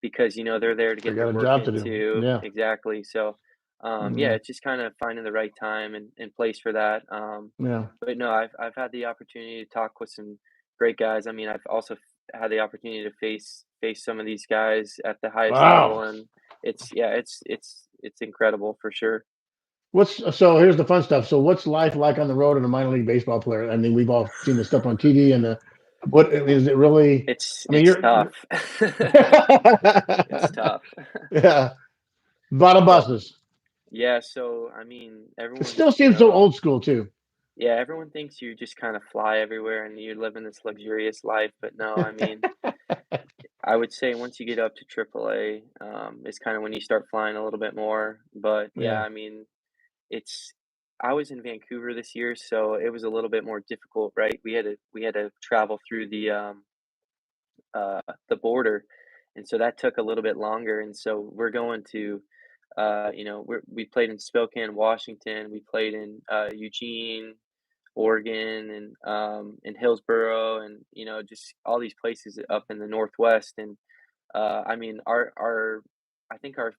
because they're there to they get got their a work job to in do. too. Yeah, Exactly. So yeah, mm, it's just kind of finding the right time and place for that. yeah. But no, I've had the opportunity to talk with some great guys. I mean, I've also had the opportunity to face some of these guys at the highest Wow. level, and it's yeah, it's incredible for sure. What's so here's the fun stuff. So what's life like on the road as a minor league baseball player? I mean, we've all seen the stuff on TV and the what is it really? It's I mean, it's you're tough. It's tough. yeah, a lot of But buses. yeah, so I mean, It everyone, still seems so old school too. yeah, everyone thinks you just kind of fly everywhere and you're living this luxurious life, but no, I mean, I would say once you get up to AAA, is kind of when you start flying a little bit more. But yeah, Yeah. I mean, it's I was in Vancouver this year, so it was a little bit more difficult, right? We had to travel through the border, and so that took a little bit longer. And so we're going to, we played in Spokane, Washington. We played in Eugene, Oregon, and in Hillsboro, and just all these places up in the Northwest. And I mean, our I think our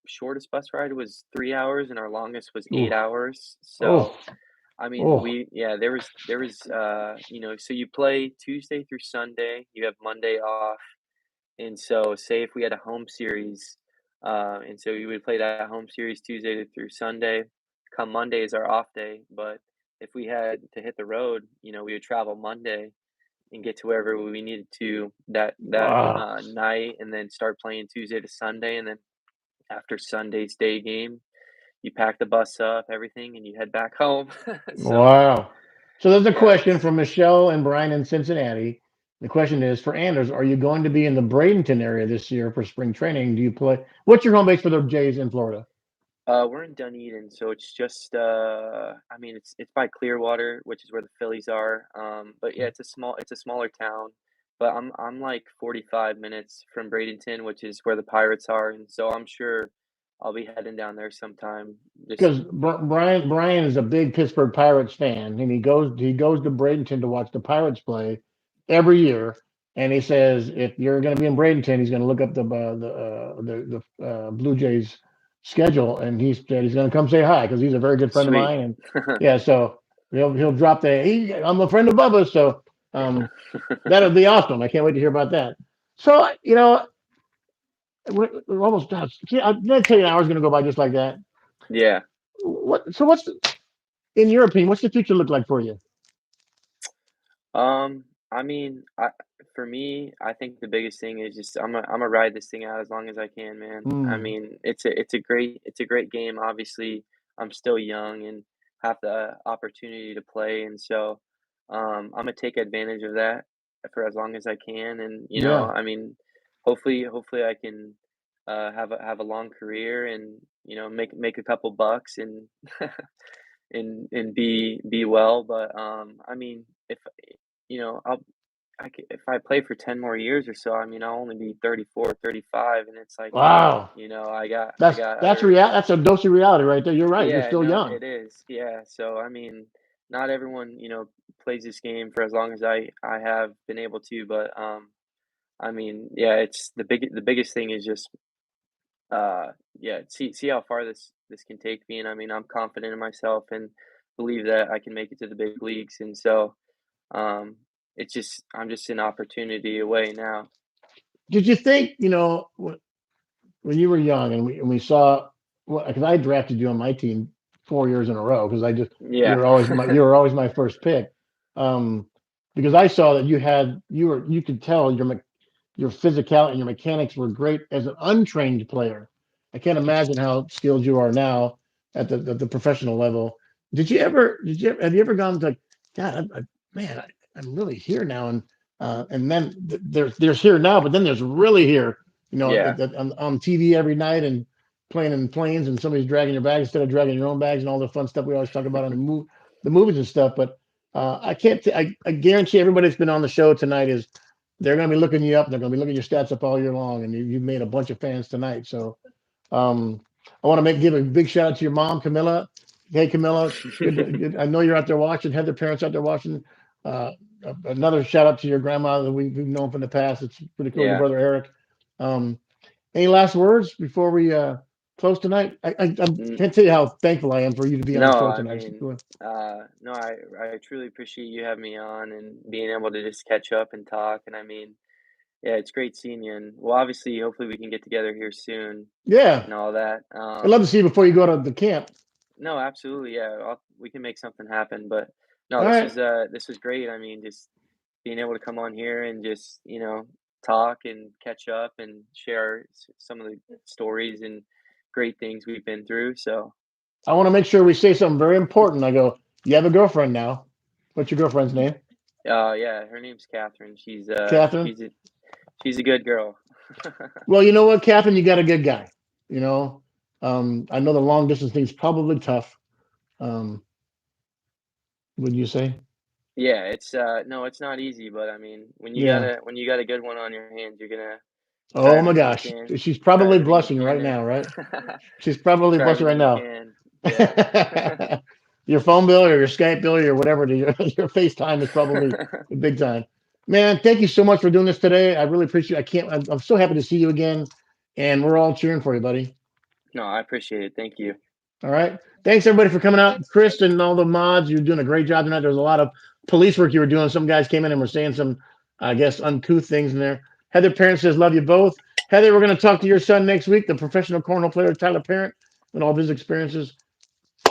shortest bus ride was 3 hours, and our longest was Ooh. 8 hours. Oh. So I mean, Oh. there was so you play Tuesday through Sunday, you have Monday off, and so say if we had a home series, and so you would play that home series through Sunday. Come Monday is our off day, but if we had to hit the road, we would travel Monday and get to wherever we needed to that Wow. night, and then start playing Tuesday to Sunday, and then after Sunday's day game, you pack the bus up, everything, and you head back home. So Wow. So there's a yeah, question it's from Michelle and Brian in Cincinnati. The question is for Anders, are you going to be in the Bradenton area this year for spring training? Do you play? What's your home base for the Jays in Florida? we're in Dunedin, so it's just I mean it's by Clearwater, which is where the Phillies are. But yeah, it's a smaller town. But I'm like 45 minutes from Bradenton, which is where the Pirates are, and so I'm sure I'll be heading down there sometime. Just Because Brian is a big Pittsburgh Pirates fan, and he goes to Bradenton to watch the Pirates play every year. And he says if you're going to be in Bradenton, he's going to look up the Blue Jays schedule, and he said he's going to come say hi because he's a very good friend of sweet. mine. And yeah, so he'll drop the hey, I'm a friend of Bubba, so that'll be awesome. I can't wait to hear about that. So we're almost done. See, I'm not tell you an hour's going to go by just like that. Yeah. What's in your opinion, what's the future look like for you? I mean, for me, I think the biggest thing is just Imma ride this thing out as long as I can, man. I Mm, mean, it's a great game. Obviously, I'm still young and have the opportunity to play, and so Imma take advantage of that for as long as I can. And yeah. I mean, hopefully I can have a long career and make a couple bucks and and be well. But I mean, if I'll if I play for 10 more years or so, I mean, I'll only be 34, 35, and it's like, Wow. I got That's other. that's a dose of reality right there. You're right. You're Yeah, still no, young. it is. Yeah, so I mean, not everyone, plays this game for as long as I have been able to, but I mean, yeah, it's the biggest thing is just yeah, see how far this can take me, and I mean, I'm confident in myself and believe that I can make it to the big leagues, and so um I'm just an opportunity away now. Did you think, when you were young and we saw, well, because I drafted you on my team 4 years in a row because Yeah. you were always my first pick. Um, because I saw that you could tell your physicality and your mechanics were great as an untrained player. I can't imagine how skilled you are now at the professional level. Have you ever gone to, God, man, I'm really here now, and then there's here now, but then there's really here, Yeah. on TV every night and playing in planes and somebody's dragging your bags instead of dragging your own bags and all the fun stuff we always talk about on the movies and stuff. But I can't. I guarantee everybody that's been on the show tonight is they're going to be looking you up. They're going to be looking your stats up all year long, and you've made a bunch of fans tonight. So um, I want to give a big shout out to your mom, Camilla. Hey, Camilla, good. I know you're out there watching. Heather, parents out there watching. Uh, Another shout out to your grandma that we've known from the past. It's pretty cool. Your Yeah. brother Eric. Um, any last words before we close tonight? I N can't tell you how thankful I am for you to be on no, the show I tonight. mean, no, I truly appreciate you having me on and being able to just catch up and talk, and I mean, yeah, it's great seeing you, and well, obviously, hopefully we can get together here soon Yeah, and all that. I'd love to see you before you go to the camp. No, absolutely, yeah, we can make something happen, but no, All right. this was great. I mean, just being able to come on here and just, talk and catch up and share some of the stories and great things we've been through. So, I want to make sure we say something very important. I go, you have a girlfriend now. What's your girlfriend's name? yeah, her name's Catherine. Catherine. She's a good girl. Well, you know what, Catherine, you got a good guy. You know, I know the long distance thing's probably tough. Um, would you say? Yeah, it's no, it's not easy, but I mean, Yeah. when you got a good one on your hands, you're gonna try Oh my everything you gosh, can, she's try probably everything you blushing can right to now, right? She's probably try blushing right everything you now. can. Yeah. Your phone bill or your Skype bill or whatever, your FaceTime is probably big time. Man, thank you so much for doing this today. I really appreciate it. I'm so happy to see you again. And we're all cheering for you, buddy. No, I appreciate it. Thank you. All right. Thanks everybody for coming out. Chris and all the mods, you're doing a great job tonight. There's a lot of police work you were doing. Some guys came in and were saying some, I guess, uncouth things in there. Heather Parent says, love you both. Heather, we're going to talk to your son next week, the professional cornhole player, Tyler Parent, and all of his experiences.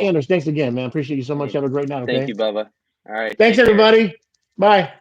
Anders, thanks again, man. Appreciate you so much. Hey, Have a great night, thank okay? you, Bubba. All right, Thanks, take care. everybody. Bye.